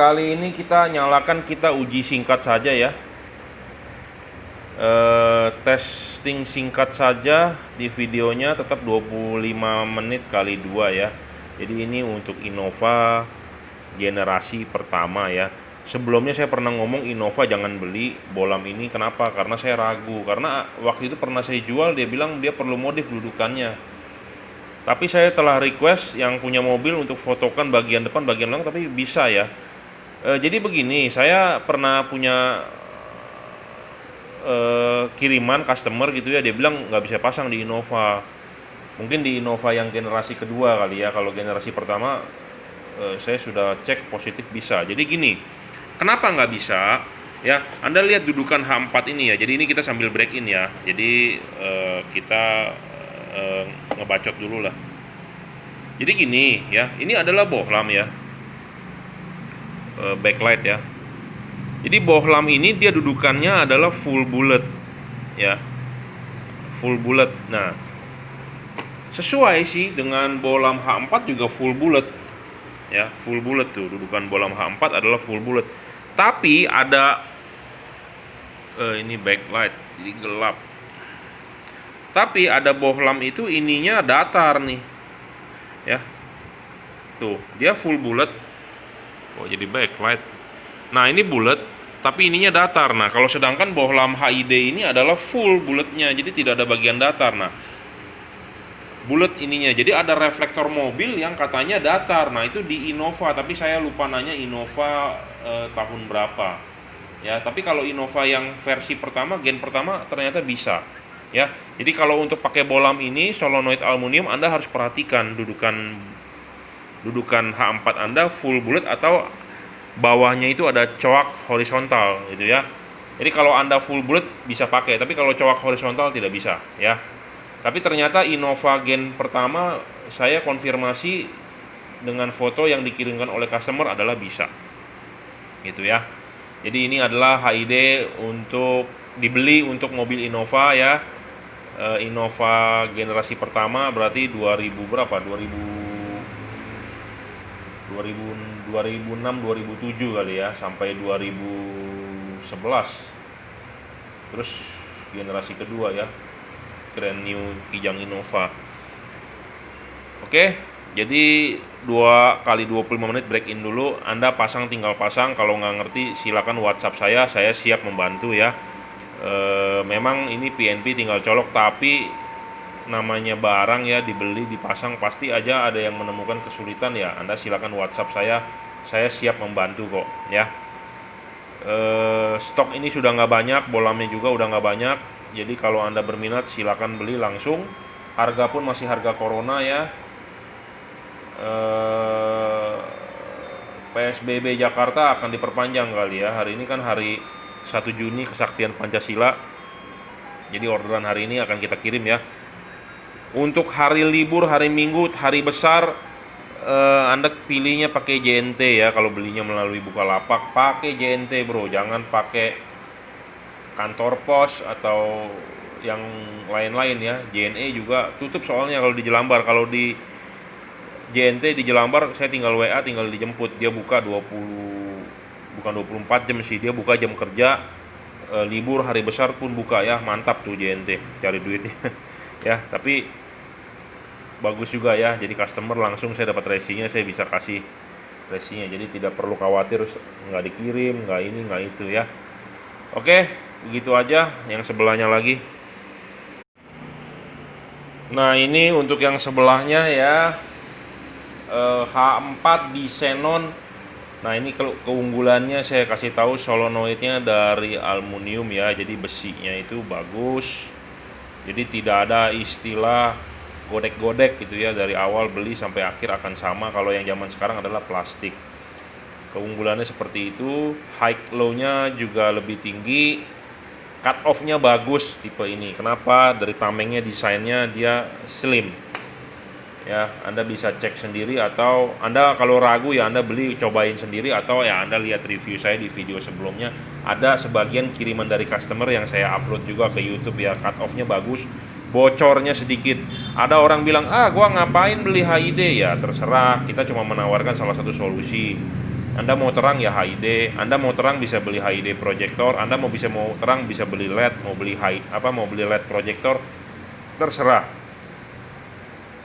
Kali ini kita nyalakan, kita uji singkat saja ya. Testing singkat saja di videonya, tetap 25 menit kali 2 ya. Jadi ini untuk Innova generasi pertama ya. Sebelumnya saya pernah ngomong Innova jangan beli bolam ini. Kenapa? Karena saya ragu. Karena waktu itu pernah saya jual, dia bilang dia perlu modif dudukannya. Tapi saya telah request yang punya mobil untuk fotokan bagian depan, bagian belakang, tapi bisa ya. Jadi begini, saya pernah punya kiriman customer gitu ya, dia bilang nggak bisa pasang di Innova. Mungkin di Innova yang generasi kedua kali ya. Kalau generasi pertama saya sudah cek positif bisa. Jadi gini, kenapa nggak bisa? Ya, Anda lihat dudukan H4 ini ya. Jadi ini kita sambil break in ya. Jadi kita ngebacot dulu lah. Jadi gini ya, ini adalah bohlam ya, backlight ya. Jadi bohlam ini dia dudukannya adalah full bullet ya, full bullet. Nah, sesuai sih dengan bohlam H4 juga full bullet ya, full bullet tuh dudukan bohlam H4 adalah full bullet. Tapi ada ini backlight jadi gelap. Tapi ada bohlam itu ininya datar nih ya, tuh dia full bullet. Oh jadi backlight. Nah ini bulat, tapi ininya datar. Nah kalau sedangkan bohlam HID ini adalah full bulatnya, jadi tidak ada bagian datar. Nah bulat ininya, jadi ada reflektor mobil yang katanya datar. Nah itu di Innova, tapi saya lupa nanya Innova tahun berapa ya. Tapi kalau Innova yang versi pertama, gen pertama ternyata bisa ya. Jadi kalau untuk pakai bohlam ini solenoid aluminium, Anda harus perhatikan dudukan H4 Anda full bulat atau bawahnya itu ada coak horizontal gitu ya. Jadi kalau Anda full bullet bisa pakai, tapi kalau coak horizontal tidak bisa ya. Tapi ternyata Innova gen pertama saya konfirmasi dengan foto yang dikirimkan oleh customer adalah bisa. Gitu ya. Jadi ini adalah HID untuk dibeli untuk mobil Innova ya. Innova generasi pertama berarti 2000 berapa? 2006 2007 kali ya, sampai 2011. Terus generasi kedua ya, Grand New Kijang Innova. Oke, jadi 2 kali 25 menit break in dulu. Anda pasang, tinggal pasang. Kalau nggak ngerti silakan WhatsApp saya siap membantu ya. Memang ini PNP tinggal colok, tapi namanya barang ya, dibeli dipasang pasti aja ada yang menemukan kesulitan ya. Anda silakan WhatsApp saya siap membantu kok ya. Stok ini sudah nggak banyak, bolamnya juga udah nggak banyak. Jadi kalau Anda berminat silakan beli langsung. Harga pun masih harga corona ya. PSBB Jakarta akan diperpanjang kali ya. Hari ini kan hari 1 Juni Kesaktian Pancasila. Jadi orderan hari ini akan kita kirim ya. Untuk hari libur, hari Minggu, hari besar, Anda pilihnya pakai JNT ya. Kalau belinya melalui Bukalapak, pakai JNT bro, jangan pakai kantor pos atau yang lain-lain ya. JNE juga tutup soalnya kalau di Jelambar. Kalau di JNT di Jelambar saya tinggal WA, tinggal dijemput. Dia buka 24 jam sih, dia buka jam kerja. Libur hari besar pun buka ya. Mantap tuh JNT, cari duitnya ya. Tapi bagus juga ya, jadi customer langsung saya dapat resinya, saya bisa kasih resinya, jadi tidak perlu khawatir nggak dikirim, nggak ini nggak itu ya. Oke, begitu aja. Yang sebelahnya lagi, nah ini untuk yang sebelahnya ya, H4 di Xenon. Nah ini keunggulannya saya kasih tahu, solenoidnya dari aluminium ya, jadi besinya itu bagus, jadi tidak ada istilah godek-godek gitu ya. Dari awal beli sampai akhir akan sama. Kalau yang zaman sekarang adalah plastik. Keunggulannya seperti itu. High low-nya juga lebih tinggi. Cut off-nya bagus tipe ini. Kenapa? Dari tamengnya, desainnya dia slim ya. Anda bisa cek sendiri, atau Anda kalau ragu ya Anda beli cobain sendiri, atau ya Anda lihat review saya di video sebelumnya. Ada sebagian kiriman dari customer yang saya upload juga ke YouTube ya. Cut off-nya bagus, bocornya sedikit. Ada orang bilang, gua ngapain beli HID ya. Terserah, kita cuma menawarkan salah satu solusi. Anda mau terang ya HID, Anda mau terang bisa beli HID proyektor, Anda mau terang bisa beli LED, mau beli LED proyektor, terserah.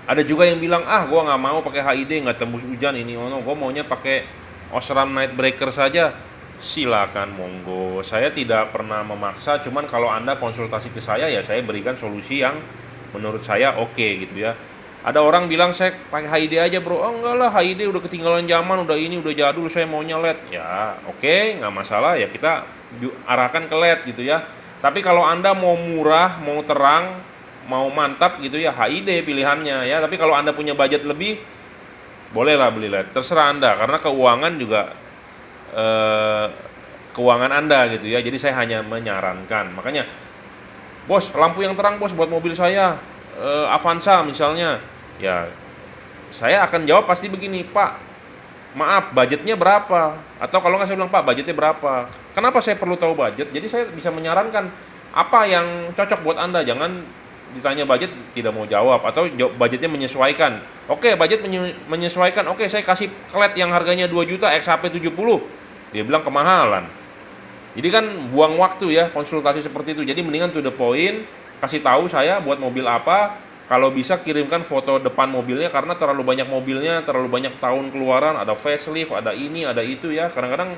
Ada juga yang bilang, gua nggak mau pakai HID, nggak tembus hujan ini, gua maunya pakai Osram Night Breaker saja. Silakan, monggo. Saya tidak pernah memaksa, cuman kalau Anda konsultasi ke saya ya saya berikan solusi yang menurut saya oke gitu ya. Ada orang bilang saya pakai HID aja bro, enggak lah, HID udah ketinggalan zaman, udah jadul, saya maunya LED. Ya oke, nggak masalah, ya kita arahkan ke LED gitu ya. Tapi kalau Anda mau murah, mau terang, mau mantap gitu ya, HID pilihannya ya. Tapi kalau Anda punya budget lebih, bolehlah beli LED, terserah Anda, karena keuangan juga keuangan Anda gitu ya. Jadi saya hanya menyarankan. Makanya, bos, lampu yang terang bos buat mobil saya, Avanza misalnya, ya saya akan jawab pasti begini, Pak, maaf, budgetnya berapa? Atau kalau nggak, saya bilang, Pak, budgetnya berapa? Kenapa saya perlu tahu budget? Jadi saya bisa menyarankan apa yang cocok buat Anda. Jangan ditanya budget tidak mau jawab, atau budgetnya menyesuaikan. Oke, budget menyesuaikan. Oke, saya kasih LED yang harganya 2 juta XHP 70. Dia bilang kemahalan. Jadi kan buang waktu ya konsultasi seperti itu. Jadi mendingan to the point, kasih tahu saya buat mobil apa. Kalau bisa kirimkan foto depan mobilnya, karena terlalu banyak mobilnya, terlalu banyak tahun keluaran, ada facelift, ada ini, ada itu ya. Kadang-kadang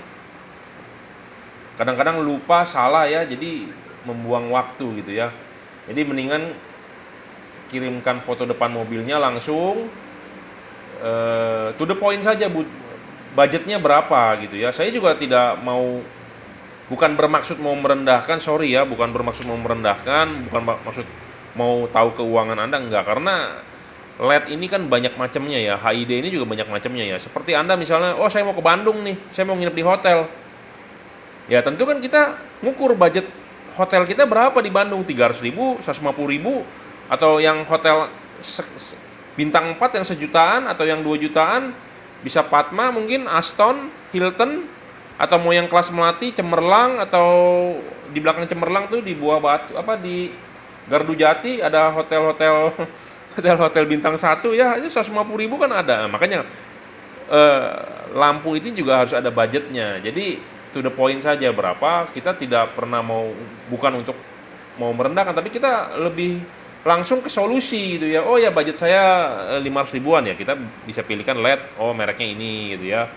lupa, salah ya, jadi membuang waktu gitu ya. Jadi mendingan kirimkan foto depan mobilnya langsung, to the point saja, budgetnya berapa gitu ya. Saya juga tidak mau, bukan bermaksud mau merendahkan, sorry ya, bukan bermaksud mau merendahkan, bukan maksud mau tahu keuangan Anda, enggak, karena LED ini kan banyak macamnya ya, HID ini juga banyak macamnya ya. Seperti Anda misalnya, saya mau ke Bandung nih, saya mau nginep di hotel. Ya tentu kan kita ngukur budget hotel kita berapa di Bandung, 300.000, 150.000, atau yang hotel bintang 4 yang sejutaan, atau yang 2 jutaan, bisa Padma mungkin, Aston, Hilton, atau mau yang kelas Melati, Cemerlang, atau di belakang Cemerlang tuh di Buah Batu, di Gardu Jati ada hotel bintang 1 ya, itu 150.000 kan ada. Makanya lampu ini juga harus ada budgetnya. Jadi to the point saja berapa. Kita tidak pernah bukan untuk mau merendahkan, tapi kita lebih langsung ke solusi gitu ya. Ya budget saya 500.000-an ya, kita bisa pilihkan LED, mereknya ini gitu ya.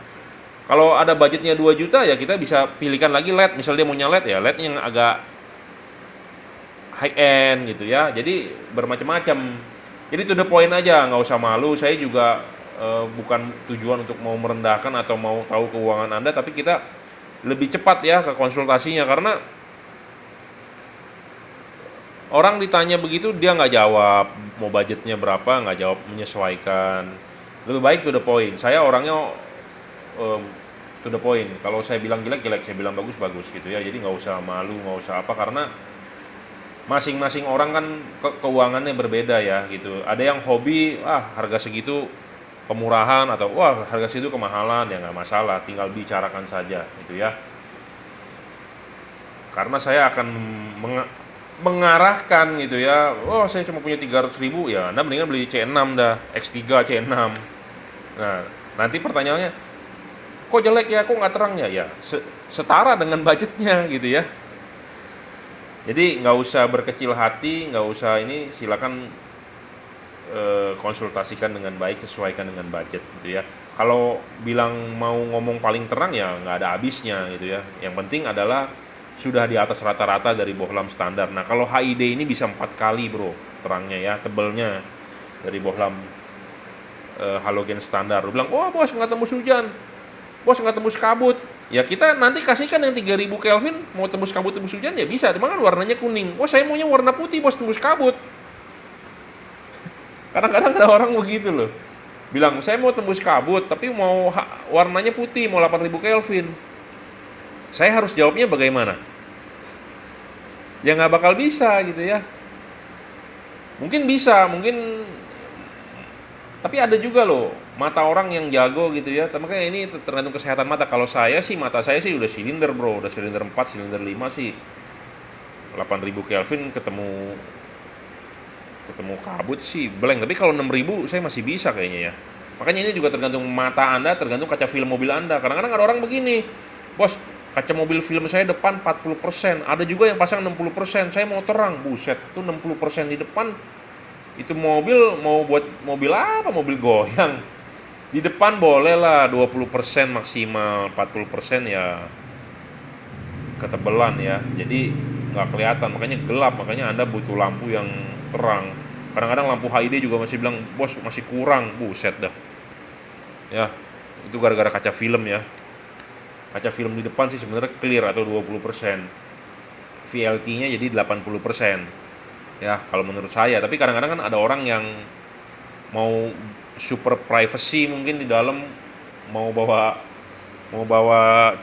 Kalau ada budgetnya 2 juta ya kita bisa pilihkan lagi LED. Misal dia maunya LED ya, LED yang agak high end gitu ya. Jadi bermacam-macam. Jadi to the point aja, nggak usah malu. Saya juga bukan tujuan untuk mau merendahkan atau mau tahu keuangan Anda, tapi kita lebih cepat ya ke konsultasinya, karena orang ditanya begitu dia nggak jawab mau budgetnya berapa, nggak jawab menyesuaikan. Lebih baik to the point. Saya orangnya to the point. Kalau saya bilang jelek, saya bilang bagus gitu ya. Jadi nggak usah malu, nggak usah apa, karena masing-masing orang kan keuangannya berbeda ya gitu. Ada yang hobi, harga segitu kemurahan, atau harga segitu kemahalan, ya nggak masalah, tinggal bicarakan saja gitu ya. Karena saya akan mengarahkan gitu ya. Saya cuma punya 300.000 ya, Anda mendingan beli C6 dah, X3 C6. Nah, nanti pertanyaannya, kok jelek ya, kok nggak terang ya? Ya setara dengan budgetnya gitu ya. Jadi nggak usah berkecil hati, nggak usah ini, silakan konsultasikan dengan baik, sesuaikan dengan budget gitu ya. Kalau bilang mau ngomong paling terang ya nggak ada habisnya gitu ya. Yang penting adalah sudah di atas rata-rata dari bohlam standar. Nah kalau HID ini bisa 4 kali bro terangnya ya, tebelnya dari bohlam halogen standar. Lu bilang, bos nggak tembus hujan, bos nggak tembus kabut. Ya kita nanti kasihkan yang 3000 Kelvin, mau tembus kabut tembus hujan ya bisa, cuma kan warnanya kuning. Saya maunya warna putih bos, tembus kabut. Kadang-kadang ada orang begitu loh, bilang saya mau tembus kabut tapi mau warnanya putih, mau 8000 Kelvin. Saya harus jawabnya bagaimana? Ya nggak bakal bisa gitu ya. Mungkin bisa, tapi ada juga loh mata orang yang jago gitu ya. Makanya ini tergantung kesehatan mata. Kalau saya sih, mata saya sih udah silinder bro, udah silinder 4, silinder 5 sih 8000 Kelvin ketemu kabut sih blank. Tapi kalau 6000 saya masih bisa kayaknya ya. Makanya ini juga tergantung mata Anda, tergantung kaca film mobil Anda. Kadang-kadang ada orang begini, bos, kaca mobil film saya depan 40%, ada juga yang pasang 60%, saya mau terang, buset, itu 60% di depan, itu mobil mau buat mobil apa, mobil goyang. Di depan boleh lah 20% maksimal, 40% ya ketebelan ya, jadi nggak kelihatan, makanya gelap, makanya Anda butuh lampu yang terang. Kadang-kadang lampu HID juga masih bilang, bos masih kurang, buset dah ya, itu gara-gara kaca film ya. Kaca film di depan sih sebenarnya clear atau 20%, VLT-nya jadi 80% ya kalau menurut saya. Tapi kadang-kadang kan ada orang yang mau super privacy mungkin di dalam, mau bawa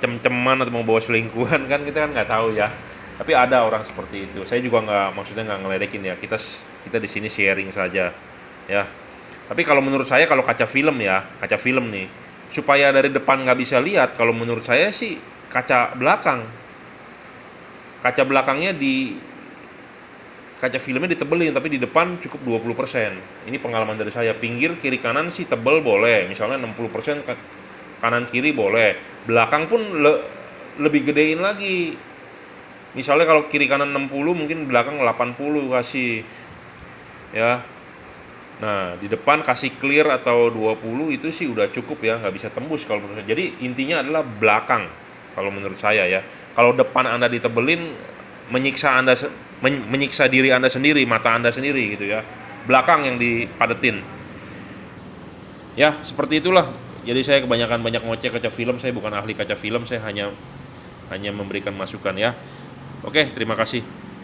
cem-ceman atau mau bawa selingkuhan, kan kita kan nggak tahu ya. Tapi ada orang seperti itu. Saya juga nggak, maksudnya nggak ngeledekin ya, kita di sini sharing saja ya. Tapi kalau menurut saya, kalau kaca film ya, kaca film nih, supaya dari depan nggak bisa lihat, kalau menurut saya sih kaca belakang. Kaca belakangnya kaca filmnya ditebelin, tapi di depan cukup 20%. Ini pengalaman dari saya. Pinggir kiri kanan sih tebel boleh, misalnya 60%, kanan kiri boleh. Belakang pun lebih gedein lagi. Misalnya kalau kiri kanan 60, mungkin belakang 80 kasih ya. Nah, di depan kasih clear atau 20 itu sih udah cukup ya, nggak bisa tembus kalau menurut saya. Jadi intinya adalah belakang kalau menurut saya ya. Kalau depan Anda ditebelin, menyiksa diri Anda sendiri, mata Anda sendiri gitu ya. Belakang yang dipadetin. Ya, seperti itulah. Jadi saya kebanyakan banyak ngoceh kaca film, saya bukan ahli kaca film, saya hanya memberikan masukan ya. Oke, terima kasih.